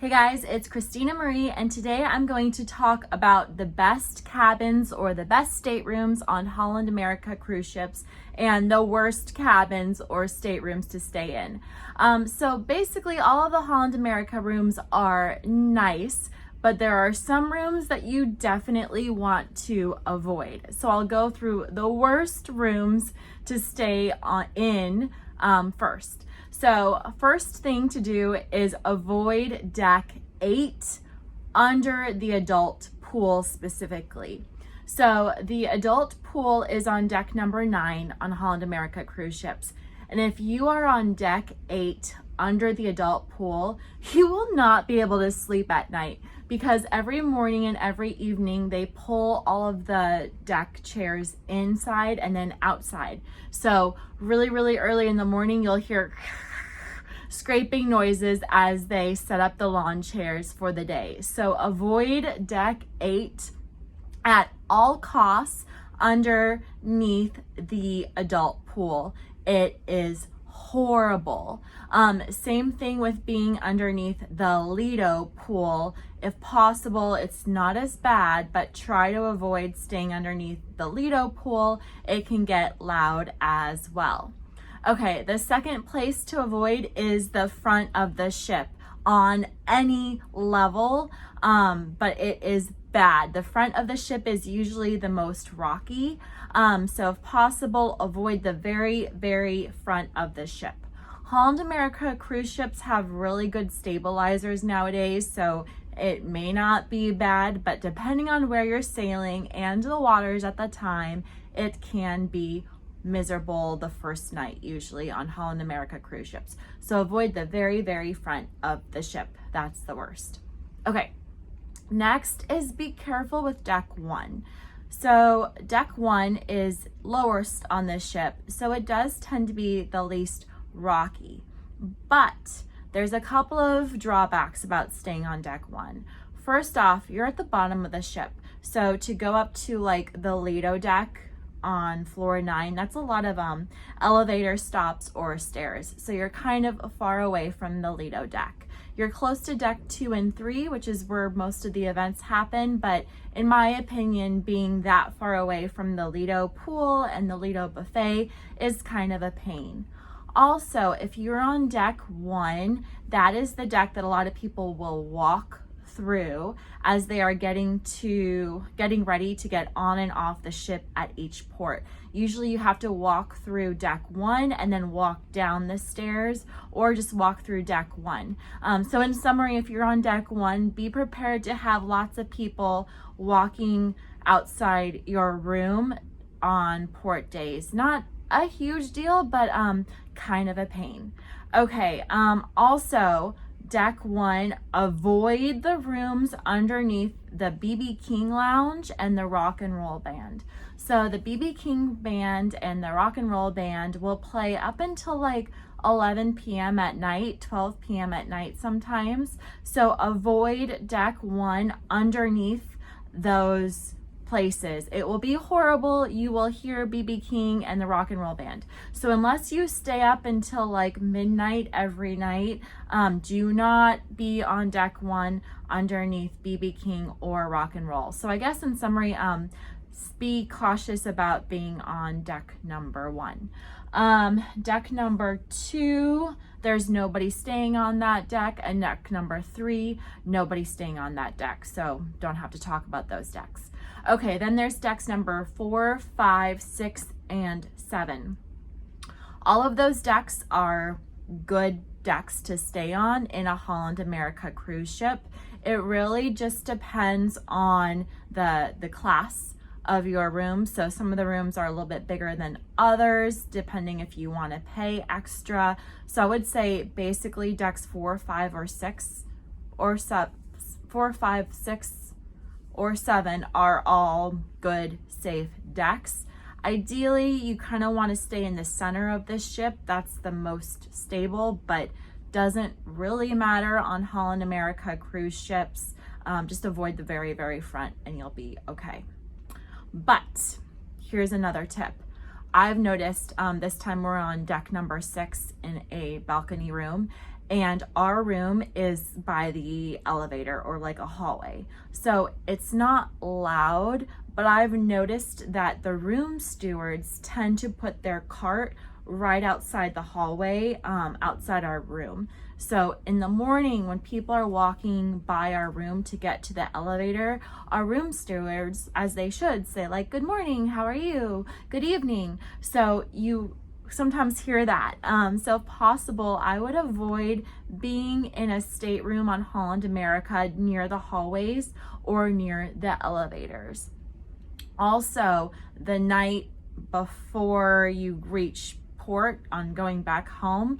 Hey guys, it's Christina Marie, and today I'm going to talk about the best cabins or the best staterooms on Holland America cruise ships and the worst cabins or staterooms to stay in. So basically all of the Holland America rooms are nice, but there are some rooms that you definitely want to avoid. So I'll go through the worst rooms to stay in first. So first thing to do is avoid deck 8 under the adult pool specifically. So the adult pool is on deck number 9 on Holland America cruise ships. And if you are on deck 8 under the adult pool, you will not be able to sleep at night because every morning and every evening they pull all of the deck chairs inside and then outside. So really early in the morning, you'll hear scraping noises as they set up the lawn chairs for the day. So avoid deck 8 at all costs underneath the adult pool. It is horrible. Same thing with being underneath the Lido pool. If possible, it's not as bad, but try to avoid staying underneath the Lido pool. It can get loud as well. Okay, the second place to avoid is the front of the ship on any level, but it is bad. The front of the ship is usually the most rocky, so if possible, avoid the very front of the ship. Holland America cruise ships have really good stabilizers nowadays, so it may not be bad, but depending on where you're sailing and the waters at the time, it can be miserable the first night usually on Holland America cruise ships. So avoid the very front of the ship. That's the worst. Okay, next is be careful with deck 1. So deck 1 is lowest on this ship, so it does tend to be the least rocky, but there's a couple of drawbacks about staying on deck 1. First off, you're at the bottom of the ship, so to go up to like the Lido deck on floor 9, that's a lot of elevator stops or stairs, so you're kind of far away from the Lido deck. You're close to deck 2 and 3, which is where most of the events happen, but in my opinion, being that far away from the Lido pool and the Lido buffet is kind of a pain. Also, if you're on deck 1, that is the deck that a lot of people will walk through as they are getting ready to get on and off the ship at each port. Usually you have to walk through deck 1 and then walk down the stairs, or just walk through deck 1. So in summary, if you're on deck 1, be prepared to have lots of people walking outside your room on port days. Not a huge deal, but kind of a pain. Okay, also deck 1, avoid the rooms underneath the BB King Lounge and the Rock and Roll Band. So the BB King Band and the Rock and Roll Band will play up until like 11 p.m. at night, 12 p.m. at night sometimes. So avoid deck 1 underneath those places. It will be horrible. You will hear BB King and the Rock and Roll Band. So unless you stay up until like midnight every night, do not be on deck 1 underneath BB King or Rock and Roll. So I guess in summary, be cautious about being on deck number 1. Deck number 2, there's nobody staying on that deck, and deck number 3, nobody staying on that deck, so don't have to talk about those decks. Okay, then there's decks number 4, 5, 6, and 7. All of those decks are good decks to stay on in a Holland America cruise ship. It really just depends on the class of your room. So some of the rooms are a little bit bigger than others, depending if you want to pay extra. So I would say basically decks 4, 5, or 6, or 4, 5, 6, or 7 are all good, safe decks. Ideally, you kind of want to stay in the center of the ship. That's the most stable, but doesn't really matter on Holland America cruise ships. Just avoid the very front and you'll be okay. But here's another tip. I've noticed this time we're on deck number 6 in a balcony room, and our room is by the elevator or like a hallway. So it's not loud, but I've noticed that the room stewards tend to put their cart right outside the hallway, outside our room. So in the morning when people are walking by our room to get to the elevator, our room stewards, as they should, say like, good morning, how are you? Good evening. So you sometimes hear that. So if possible, I would avoid being in a stateroom on Holland America near the hallways or near the elevators. Also, the night before you reach port on going back home,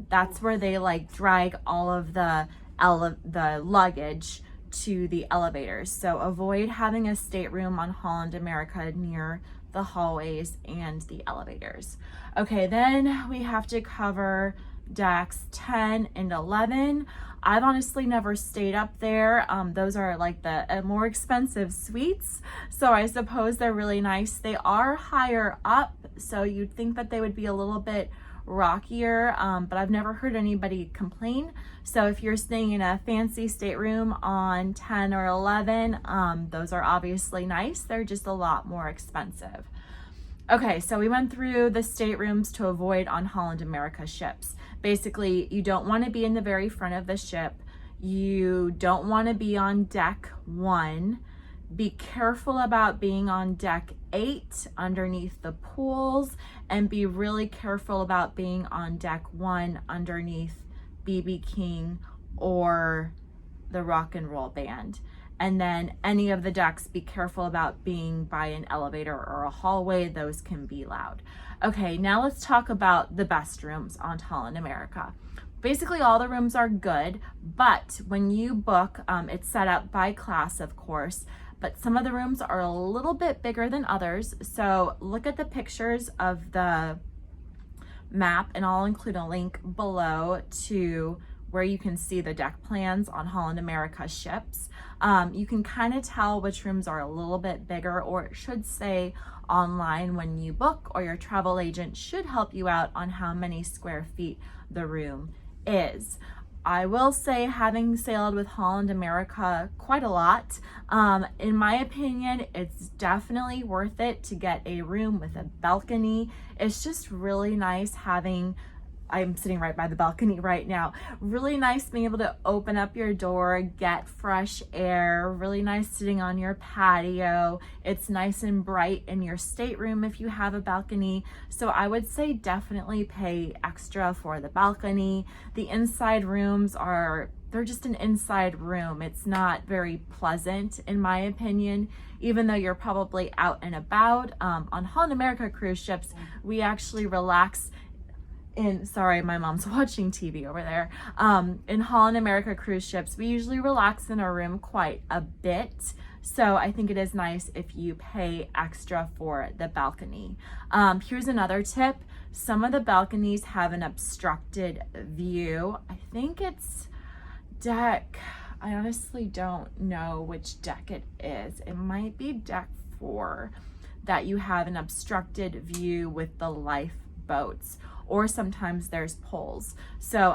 that's where they like drag all of the luggage to the elevators. So avoid having a stateroom on Holland America near the hallways and the elevators. Okay, then we have to cover decks 10 and 11. I've honestly never stayed up there. Those are like the more expensive suites, so I suppose they're really nice. They are higher up, so you'd think that they would be a little bit rockier, but I've never heard anybody complain. So if you're staying in a fancy stateroom on 10 or 11, those are obviously nice. They're just a lot more expensive. Okay, so we went through the staterooms to avoid on Holland America ships. Basically, you don't want to be in the very front of the ship. You don't want to be on deck 1. Be careful about being on deck 8 underneath the pools, and be really careful about being on deck 1 underneath BB King or the rock and roll band. And then any of the decks, be careful about being by an elevator or a hallway. Those can be loud. Okay, now let's talk about the best rooms on Holland America. Basically all the rooms are good, but when you book, it's set up by class, of course, but some of the rooms are a little bit bigger than others. So look at the pictures of the map, and I'll include a link below to where you can see the deck plans on Holland America ships. You can kind of tell which rooms are a little bit bigger, or it should say online when you book, or your travel agent should help you out on how many square feet the room is. I will say, having sailed with Holland America quite a lot, in my opinion, it's definitely worth it to get a room with a balcony. It's just really nice having, I'm sitting right by the balcony right now. Really nice being able to open up your door, get fresh air, really nice sitting on your patio. It's nice and bright in your stateroom if you have a balcony. So I would say definitely pay extra for the balcony. The inside rooms they're just an inside room. It's not very pleasant in my opinion, even though you're probably out and about. On Holland America cruise ships, we actually relax sorry, my mom's watching TV over there. In Holland America cruise ships, we usually relax in our room quite a bit. So I think it is nice if you pay extra for the balcony. Here's another tip. Some of the balconies have an obstructed view. I think it's deck, I honestly don't know which deck it is. It might be deck 4 that you have an obstructed view with the lifeboats, or sometimes there's poles. So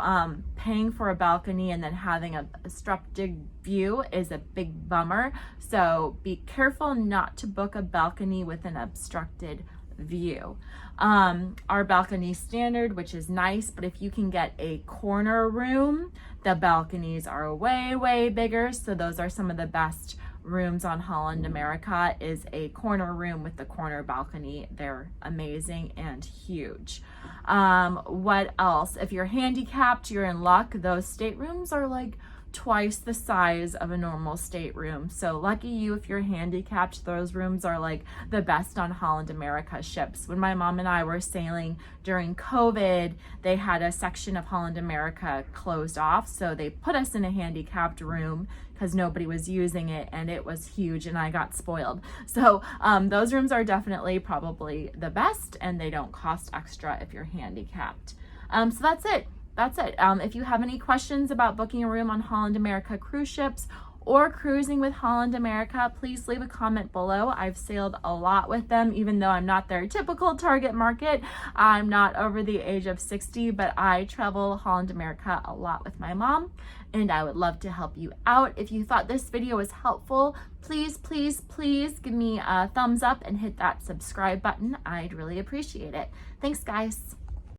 paying for a balcony and then having a obstructed view is a big bummer. So be careful not to book a balcony with an obstructed view. Our balcony standard, which is nice, but if you can get a corner room, the balconies are way bigger. So those are some of the best rooms on Holland America, is a corner room with the corner balcony. They're amazing and huge. What else? If you're handicapped, you're in luck. Those staterooms are like twice the size of a normal stateroom. So lucky you if you're handicapped. Those rooms are like the best on Holland America ships. When my mom and I were sailing during COVID, they had a section of Holland America closed off. So they put us in a handicapped room because nobody was using it, and it was huge and I got spoiled. So those rooms are definitely probably the best, and they don't cost extra if you're handicapped. So that's it. If you have any questions about booking a room on Holland America cruise ships, or cruising with Holland America, please leave a comment below. I've sailed a lot with them, even though I'm not their typical target market. I'm not over the age of 60, but I travel Holland America a lot with my mom, and I would love to help you out. If you thought this video was helpful, please, please, please give me a thumbs up and hit that subscribe button. I'd really appreciate it. Thanks, guys.